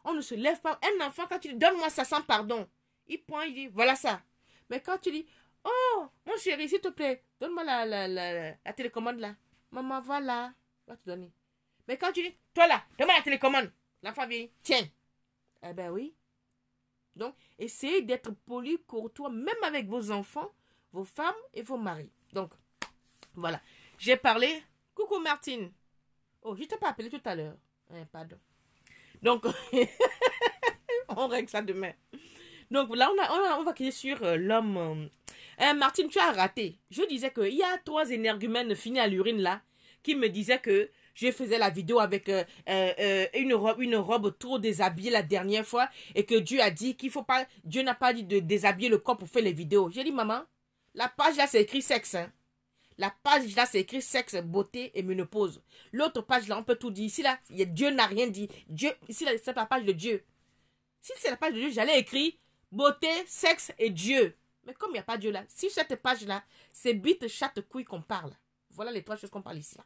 On ne se lève pas. Un enfant, quand tu dis donne-moi ça sans pardon, il prend, il dit voilà ça. Mais quand tu dis oh, mon chéri, s'il te plaît, donne-moi la télécommande là. Maman, voilà. Il va te donner. Mais quand tu dis toi là, donne-moi la télécommande. L'enfant vient, tiens. Eh ben oui. Donc, essayez d'être poli, courtois, même avec vos enfants, vos femmes et vos maris. Donc, voilà. J'ai parlé. Coucou Martine. Oh, je t'ai pas appelé tout à l'heure. Pardon. Donc, on règle ça demain. Donc là, on va quitter sur l'homme. Martine, tu as raté. Je disais qu'il y a 3 énergumènes finis à l'urine là qui me disaient que je faisais la vidéo avec une robe trop déshabillée la dernière fois et que Dieu a dit qu'il faut pas, Dieu n'a pas dit de déshabiller le corps pour faire les vidéos. J'ai dit, maman, la page là c'est écrit sexe. Hein. La page là c'est écrit sexe, beauté et ménopause. L'autre page là on peut tout dire. Ici là, Dieu n'a rien dit. Dieu, ici là c'est la page de Dieu. Si c'est la page de Dieu, j'allais écrire beauté, sexe et Dieu. Mais comme il n'y a pas Dieu là, si cette page là, c'est bite, chatte, couille qu'on parle. Voilà les 3 choses qu'on parle ici là.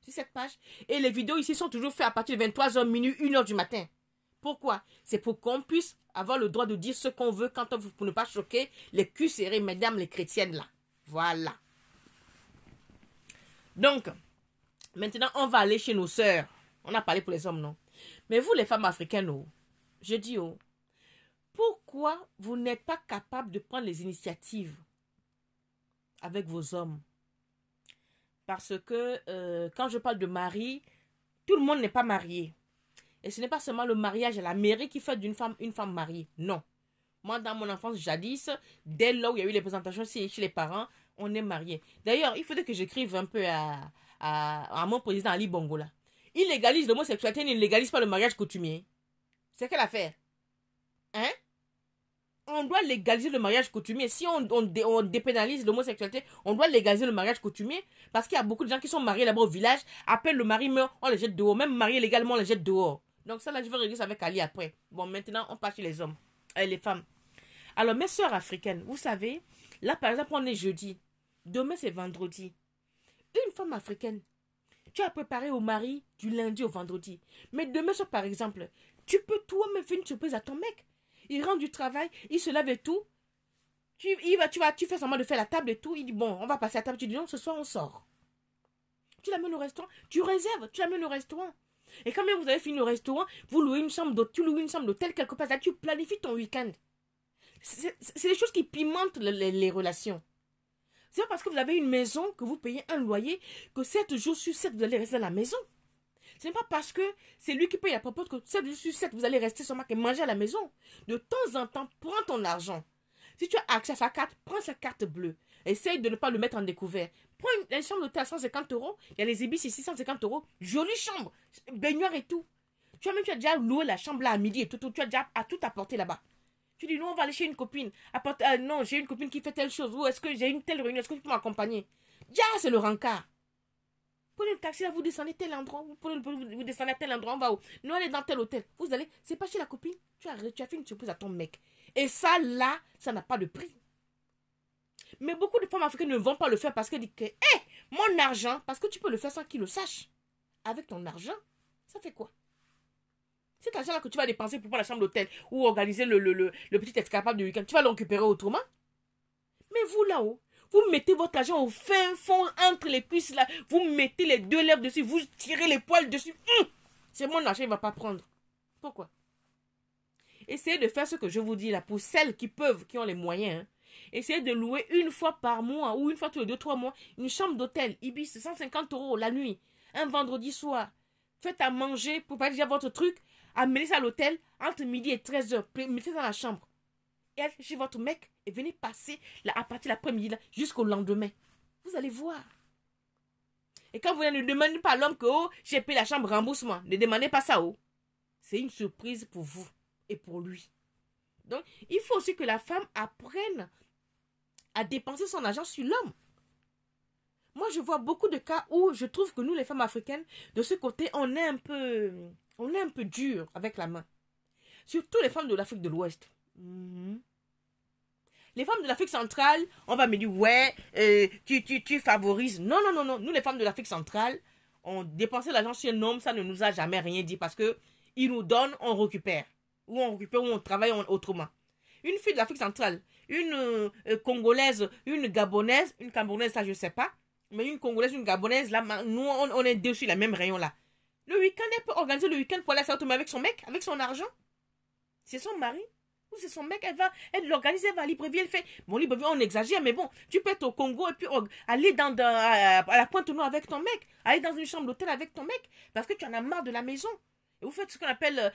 Sur cette page. Et les vidéos ici sont toujours faites à partir de 23h minuit, 1h du matin. Pourquoi? C'est pour qu'on puisse avoir le droit de dire ce qu'on veut quand on veut, pour ne pas choquer les culs serrés, mesdames les chrétiennes là. Voilà. Donc, maintenant on va aller chez nos sœurs. On a parlé pour les hommes, non? Mais vous les femmes africaines, oh, je dis, oh, pourquoi vous n'êtes pas capable de prendre les initiatives avec vos hommes? Parce que quand je parle de mari, tout le monde n'est pas marié. Et ce n'est pas seulement le mariage à la mairie qui fait d'une femme une femme mariée. Non. Moi, dans mon enfance, jadis, dès là où il y a eu les présentations chez les parents, on est mariés. D'ailleurs, il faudrait que j'écrive un peu à mon président Ali Bongo là. Il légalise l'homosexualité, il ne légalise pas le mariage coutumier. C'est quelle affaire? Hein? On doit légaliser le mariage coutumier. Si on dépénalise l'homosexualité, on doit légaliser le mariage coutumier. Parce qu'il y a beaucoup de gens qui sont mariés là-bas au village. Après le mari meurt, on les jette dehors. Même mariés légalement, on les jette dehors. Donc ça là, je vais régler ça avec Ali après. Bon, maintenant, on passe chez les hommes. Les femmes. Alors, mes sœurs africaines, vous savez, là par exemple, on est jeudi. Demain, c'est vendredi. Une femme africaine, tu as préparé au mari du lundi au vendredi. Mais demain, par exemple, tu peux toi-même faire une surprise à ton mec. Il rentre du travail, il se lève et tout. Tu fais semblant de faire la table et tout. Il dit, bon, on va passer à la table. Tu dis, non, ce soir, on sort. Tu l'amènes au restaurant. Tu réserves, tu l'amènes au restaurant. Et quand même vous avez fini le restaurant, vous louez une chambre d'hôtel, tu loues une chambre d'hôtel quelque part. Là, tu planifies ton week-end. C'est des choses qui pimentent les relations. C'est pas parce que vous avez une maison que vous payez un loyer que 7 jours sur 7, vous allez rester dans la maison. Ce n'est pas parce que c'est lui qui paye la propreté que 7 jours sur 7, vous allez rester seulement et manger à la maison. De temps en temps, prends ton argent. Si tu as accès à sa carte, prends sa carte bleue. Essaye de ne pas le mettre en découvert. Prends une chambre d'hôtel à 150 €. Il y a les ibis ici, 150 €. Jolie chambre. Baignoire et tout. Tu as déjà loué la chambre là à midi et tout. Tu as déjà tout apporté là-bas. Tu dis non, on va aller chez une copine. Non, j'ai une copine qui fait telle chose. Ou est-ce que j'ai une telle réunion? Est-ce que tu peux m'accompagner? Déjà, c'est le rencard. Prenez le taxi là, vous descendez tel endroit. Vous descendez à tel endroit, on va où? Nous, on est dans tel hôtel. Vous allez, c'est pas chez la copine. Tu as fait une surprise à ton mec. Et ça, là, ça n'a pas de prix. Mais beaucoup de femmes africaines ne vont pas le faire parce qu'elles disent que, mon argent, parce que tu peux le faire sans qu'ils le sachent. Avec ton argent, ça fait quoi? Cet argent-là que tu vas dépenser pour prendre la chambre d'hôtel ou organiser le petit escapade du week-end, tu vas le récupérer autrement. Mais vous là-haut, vous mettez votre argent au fin fond entre les cuisses là, vous mettez les 2 lèvres dessus, vous tirez les poils dessus. C'est mon argent, il ne va pas prendre. Pourquoi? Essayez de faire ce que je vous dis là pour celles qui peuvent, qui ont les moyens. Hein. Essayez de louer une fois par mois ou une fois tous les 2-3 mois une chambre d'hôtel Ibis, 150 € la nuit, un vendredi soir. Faites à manger, préparez déjà votre truc, amenez ça à l'hôtel entre midi et 13h, mettez ça dans la chambre. Et allez chez votre mec et venez passer là, à partir de l'après-midi jusqu'au lendemain. Vous allez voir. Et quand vous ne demandez pas à l'homme que j'ai payé la chambre remboursement, ne demandez pas ça. C'est une surprise pour vous et pour lui. Donc, il faut aussi que la femme apprenne à dépenser son argent sur l'homme. Moi, je vois beaucoup de cas où je trouve que nous, les femmes africaines, de ce côté, on est un peu dur avec la main. Surtout les femmes de l'Afrique de l'Ouest. Les femmes de l'Afrique centrale, on va me dire, ouais, tu favorises. Non. Nous, les femmes de l'Afrique centrale, on dépensait l'argent sur un homme, ça ne nous a jamais rien dit parce que il nous donne, on récupère. Ou on travaille autrement. Une fille de l'Afrique centrale, une Congolaise, une Gabonaise, ça je sais pas, mais une Congolaise, une Gabonaise, là, nous on est dessus la même rayon là. Le week-end, elle peut organiser le week-end pour aller à Sao Tomé avec son mec, avec son argent. C'est son mari. Ou c'est son mec, elle l'organise, elle va à Libreville, elle fait... Bon, Libreville, on exagère, mais bon, tu peux être au Congo et puis aller à la Pointe-Noire avec ton mec, aller dans une chambre d'hôtel avec ton mec, parce que tu en as marre de la maison. Et vous faites ce qu'on appelle...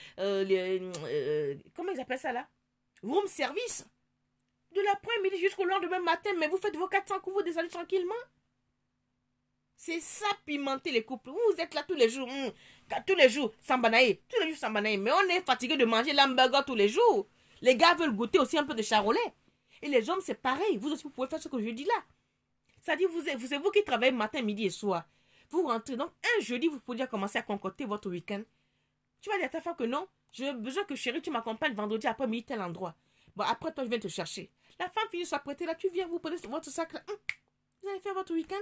comment ils appellent ça, là? Room service. De l'après-midi jusqu'au lendemain matin, mais vous faites vos 400 coups, vous descendez tranquillement. C'est ça, pimenter les couples. Vous êtes là tous les jours, sambanaï, tous les jours sambanaï. Mais on est fatigué de manger l'hamburger tous les jours. Les gars veulent goûter aussi un peu de charolais. Et les hommes, c'est pareil. Vous aussi, vous pouvez faire ce que je dis là. C'est-à-dire, c'est vous qui travaillez matin, midi et soir. Vous rentrez. Donc, un jeudi, vous pouvez déjà commencer à concocter votre week-end. Tu vas dire à ta femme que non, j'ai besoin que chérie, tu m'accompagnes vendredi après-midi, tel endroit. Bon, après, toi, je viens te chercher. La femme finit s'apprêter là, tu viens, vous prenez votre sac là. Vous allez faire votre week-end,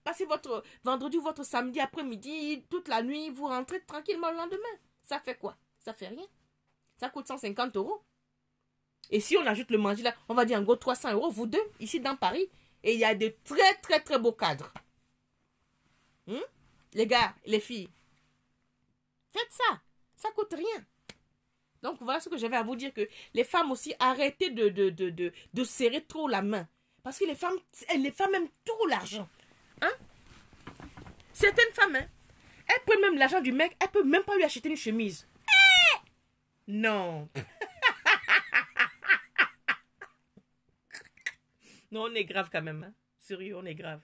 passez votre vendredi ou votre samedi après-midi, toute la nuit, vous rentrez tranquillement le lendemain. Ça fait quoi? Ça fait rien. Ça coûte 150 €. Et si on ajoute le manger là, on va dire en gros 300 €, vous deux, ici dans Paris. Et il y a de très très très beaux cadres. Les gars, les filles, faites ça. Ça coûte rien. Donc voilà ce que j'avais à vous dire, que les femmes aussi, arrêtez de serrer trop la main. Parce que les femmes aiment trop l'argent. Hein? Certaines femmes, hein, elles prennent même l'argent du mec, elles ne peuvent même pas lui acheter une chemise. Non. Non, on est grave quand même. Hein? Sérieux, on est grave.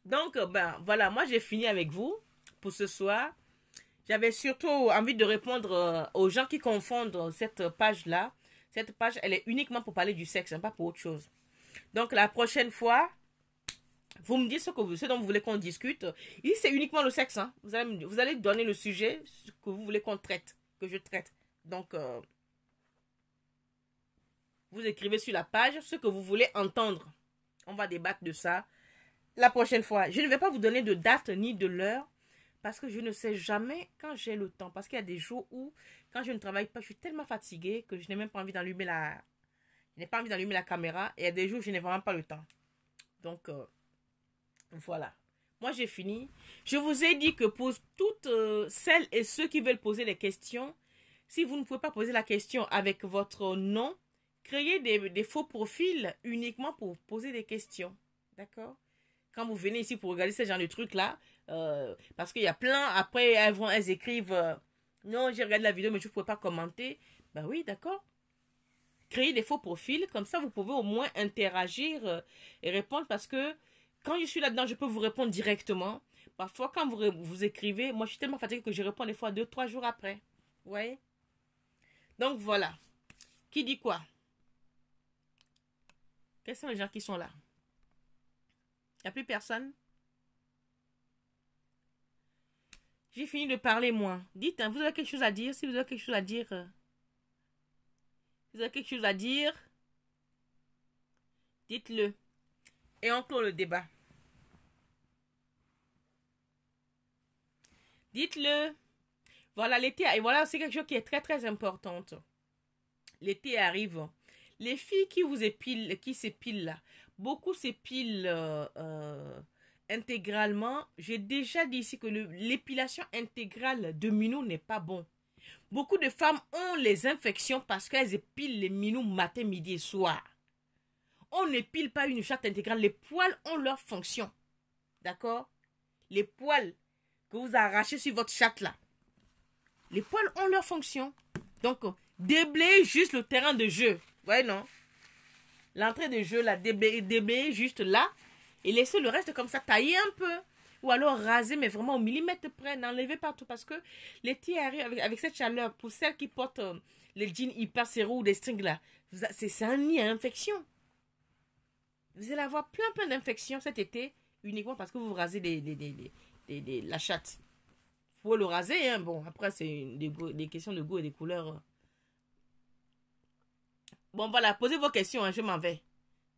Donc, ben voilà, moi j'ai fini avec vous pour ce soir. J'avais surtout envie de répondre aux gens qui confondent cette page-là. Cette page, elle est uniquement pour parler du sexe, hein, pas pour autre chose. Donc, la prochaine fois, vous me dites ce dont vous voulez qu'on discute. Ici, c'est uniquement le sexe. Hein. Vous allez donner le sujet que vous voulez qu'on traite, que je traite. Donc, vous écrivez sur la page ce que vous voulez entendre. On va débattre de ça la prochaine fois. Je ne vais pas vous donner de date ni de l'heure, parce que je ne sais jamais quand j'ai le temps. Parce qu'il y a des jours où, quand je ne travaille pas, je suis tellement fatiguée que je n'ai même pas envie d'allumer la caméra. Et il y a des jours où je n'ai vraiment pas le temps. Donc, voilà. Moi, j'ai fini. Je vous ai dit que pour toutes celles et ceux qui veulent poser des questions, si vous ne pouvez pas poser la question avec votre nom, créez des faux profils uniquement pour poser des questions. D'accord? Quand vous venez ici pour regarder ce genre de trucs-là, parce qu'il y a plein, après elles écrivent non, j'ai regardé la vidéo mais je ne pouvais pas commenter. Ben oui, d'accord. Créez des faux profils, comme ça vous pouvez au moins interagir et répondre, parce que quand je suis là-dedans, je peux vous répondre directement. Parfois, quand vous écrivez, moi je suis tellement fatiguée que je réponds des fois 2-3 jours après. Vous voyez? Donc voilà. Qui dit quoi? Quels sont les gens qui sont là? Il n'y a plus personne? J'ai fini de parler, moi. Dites, hein, vous avez quelque chose à dire? Si vous avez quelque chose à dire, dites-le. Et on clôt le débat. Dites-le. Voilà, l'été, et voilà, c'est quelque chose qui est très très importante. L'été arrive. Les filles qui s'épilent là, beaucoup s'épilent intégralement. J'ai déjà dit ici que l'épilation intégrale de minou n'est pas bon. Beaucoup de femmes ont les infections parce qu'elles épilent les minous matin, midi et soir. On n'épile pas une chatte intégrale. Les poils ont leur fonction. D'accord? Les poils que vous arrachez sur votre chatte là, les poils ont leur fonction. Donc, déblayez juste le terrain de jeu. Ouais, non? L'entrée de jeu, là, déblayez juste là. Et laissez le reste comme ça, tailler un peu. Ou alors raser, mais vraiment au millimètre près. N'enlevez pas tout, parce que l'été arrive avec cette chaleur. Pour celles qui portent les jeans hyper serrés ou des strings là, c'est un nid à infection. Vous allez avoir plein d'infections cet été, uniquement parce que vous rasez la chatte. Vous pouvez le raser, hein. Bon, après, c'est des questions de goût et des couleurs. Bon, voilà, posez vos questions, hein, je m'en vais.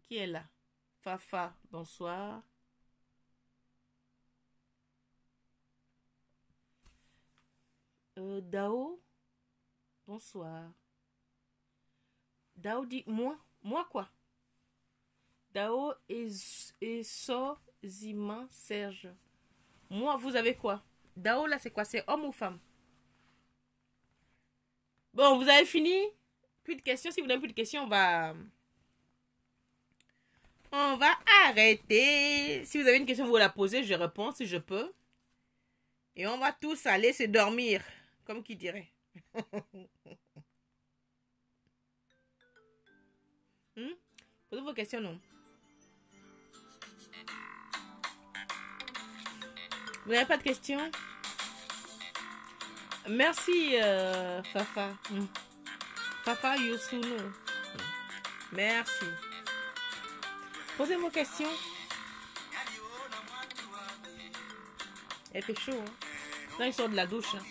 Qui est là? Fafa, bonsoir. Dao, bonsoir. Dao dit, moi quoi? Dao et Ziman Serge. Moi, vous avez quoi? Dao là, c'est quoi? C'est homme ou femme? Bon, vous avez fini? Plus de questions. Si vous n'avez plus de questions, on va arrêter. Si vous avez une question, vous la posez, je réponds si je peux. Et on va tous aller se dormir, comme qui dirait. Posez vos questions, non? Vous n'avez pas de questions? Merci, Fafa. Fafa Yosuno. Merci. Posez vos questions. Elle fait chaud. Hein? Là, ils sortent de la douche. Hein?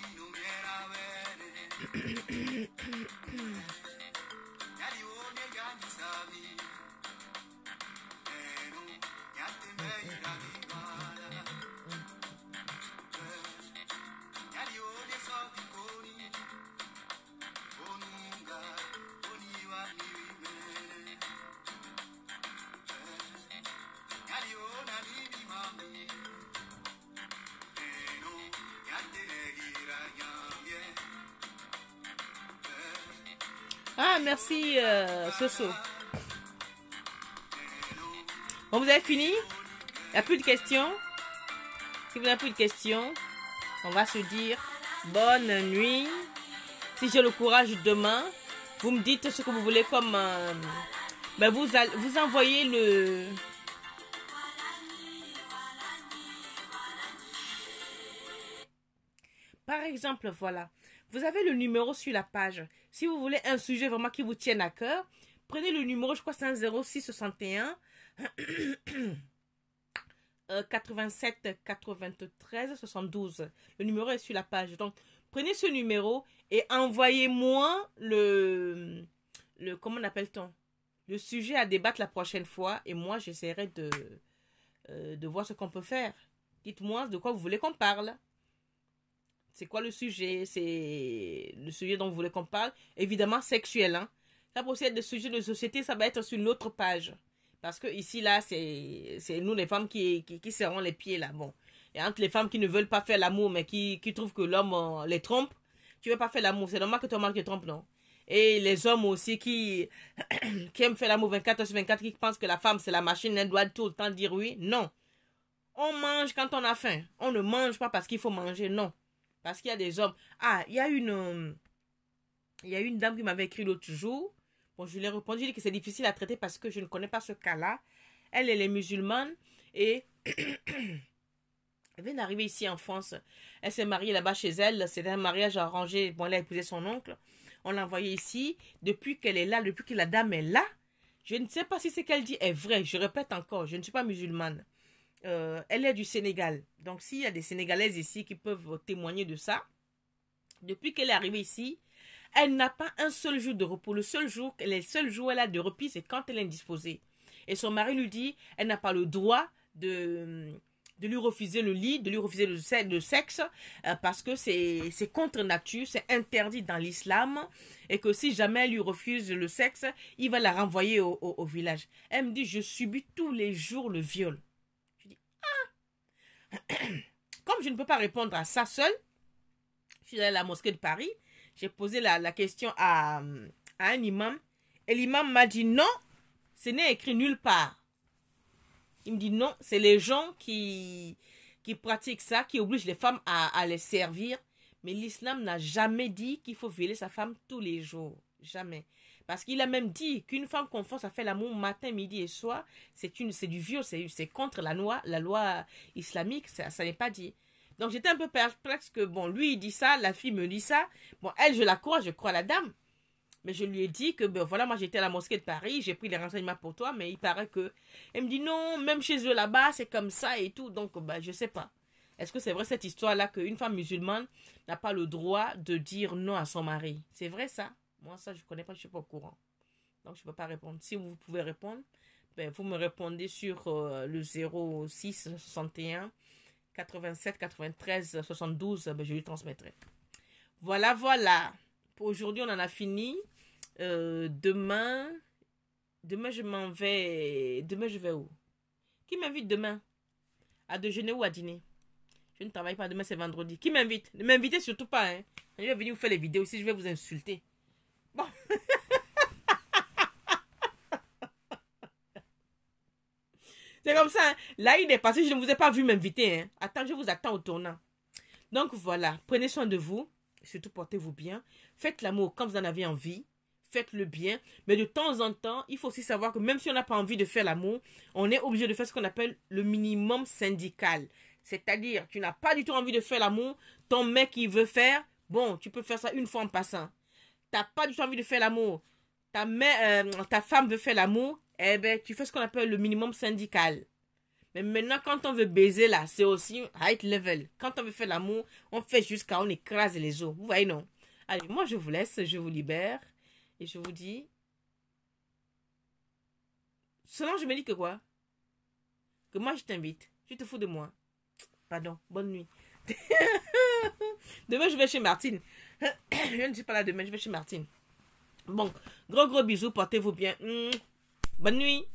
Ah, merci, Soso. Bon, vous avez fini? Il n'y a plus de questions? Si vous n'avez plus de questions, on va se dire bonne nuit. Si j'ai le courage demain, vous me dites ce que vous voulez comme... ben vous envoyez le... Par exemple, voilà. Vous avez le numéro sur la page. Si vous voulez un sujet vraiment qui vous tienne à cœur, prenez le numéro, je crois c'est un 06 61 87 93 72. Le numéro est sur la page. Donc, prenez ce numéro et envoyez-moi le comment appelle-t-on? Le sujet à débattre la prochaine fois. Et moi, j'essaierai de voir ce qu'on peut faire. Dites-moi de quoi vous voulez qu'on parle. C'est quoi le sujet? C'est le sujet dont vous voulez qu'on parle. Évidemment, sexuel. Hein? Ça peut aussi être des sujets de société. Ça va être sur une autre page. Parce que ici, là, c'est nous, les femmes, qui serrons les pieds, là. Bon. Et entre les femmes qui ne veulent pas faire l'amour, mais qui trouvent que l'homme les trompe, tu ne veux pas faire l'amour. C'est normal que ton mari te trompe, non? Et les hommes aussi qui aiment faire l'amour 24h/24, qui pensent que la femme, c'est la machine, elle doit tout le temps dire oui. Non. On mange quand on a faim. On ne mange pas parce qu'il faut manger, non. Parce qu'il y a des hommes. Ah, il y a une dame qui m'avait écrit l'autre jour. Bon, je lui ai répondu, je lui ai dit que c'est difficile à traiter parce que je ne connais pas ce cas-là. Elle est musulmane et elle vient d'arriver ici en France. Elle s'est mariée là-bas chez elle. C'était un mariage arrangé. Bon, elle a épousé son oncle. On l'a envoyée ici. Depuis qu'elle est là, depuis que la dame est là, je ne sais pas si ce qu'elle dit est vrai. Je répète encore, je ne suis pas musulmane. Elle est du Sénégal. Donc, s'il y a des Sénégalaises ici qui peuvent témoigner de ça, depuis qu'elle est arrivée ici, elle n'a pas un seul jour de repos. Les seuls jours elle a de repos, c'est quand elle est indisposée. Et son mari lui dit, elle n'a pas le droit de lui refuser le lit, de lui refuser le sexe, parce que c'est contre nature, c'est interdit dans l'islam, et que si jamais elle lui refuse le sexe, il va la renvoyer au village. Elle me dit, je subis tous les jours le viol. Comme je ne peux pas répondre à ça seule, je suis allée à la mosquée de Paris, j'ai posé la question à un imam, et l'imam m'a dit non, ce n'est écrit nulle part. Il me dit non, c'est les gens qui pratiquent ça, qui obligent les femmes à les servir, mais l'islam n'a jamais dit qu'il faut violer sa femme tous les jours, jamais. Parce qu'il a même dit qu'une femme qu'on force à faire l'amour matin, midi et soir, c'est du viol, c'est contre la loi islamique, ça n'est pas dit. Donc j'étais un peu perplexe que, bon, lui il dit ça, la fille me dit ça. Bon, elle, je crois la dame. Mais je lui ai dit que, ben voilà, moi j'étais à la mosquée de Paris, j'ai pris les renseignements pour toi, mais il paraît que... Elle me dit non, même chez eux là-bas, c'est comme ça et tout, donc ben je sais pas. Est-ce que c'est vrai cette histoire-là qu'une femme musulmane n'a pas le droit de dire non à son mari? C'est vrai ça? Moi, ça, je ne connais pas, je ne suis pas au courant. Donc, je ne peux pas répondre. Si vous pouvez répondre, ben, vous me répondez sur le 06 61 87 93 72. Ben, je lui transmettrai. Voilà. Pour aujourd'hui, on en a fini. Demain, je m'en vais. Demain, je vais où? Qui m'invite demain? À déjeuner ou à dîner? Je ne travaille pas. Demain, c'est vendredi. Qui m'invite? Ne m'invitez surtout pas. Hein. Je vais venir vous faire les vidéos. Si je vais vous insulter. Bon. C'est comme ça. Hein. Là, il est passé. Je ne vous ai pas vu m'inviter. Hein. Attends, je vous attends au tournant. Donc voilà, prenez soin de vous. Surtout, portez-vous bien. Faites l'amour quand vous en avez envie. Faites-le bien. Mais de temps en temps, il faut aussi savoir que même si on n'a pas envie de faire l'amour, on est obligé de faire ce qu'on appelle le minimum syndical. C'est-à-dire, tu n'as pas du tout envie de faire l'amour. Ton mec, il veut faire. Bon, tu peux faire ça une fois en passant. Tu n'as pas du tout envie de faire l'amour. Ta femme veut faire l'amour. Eh ben, tu fais ce qu'on appelle le minimum syndical. Mais maintenant, quand on veut baiser là, c'est aussi high level. Quand on veut faire l'amour, on fait jusqu'à on écrase les os. Vous voyez, non? Allez, moi, je vous laisse, je vous libère. Et je vous dis... Selon, je me dis que quoi? Que moi, je t'invite. Tu te fous de moi. Pardon, bonne nuit. Demain, je vais chez Martine. Je ne suis pas là demain, je vais chez Martine. Bon, gros bisous, portez-vous bien. Bonne nuit.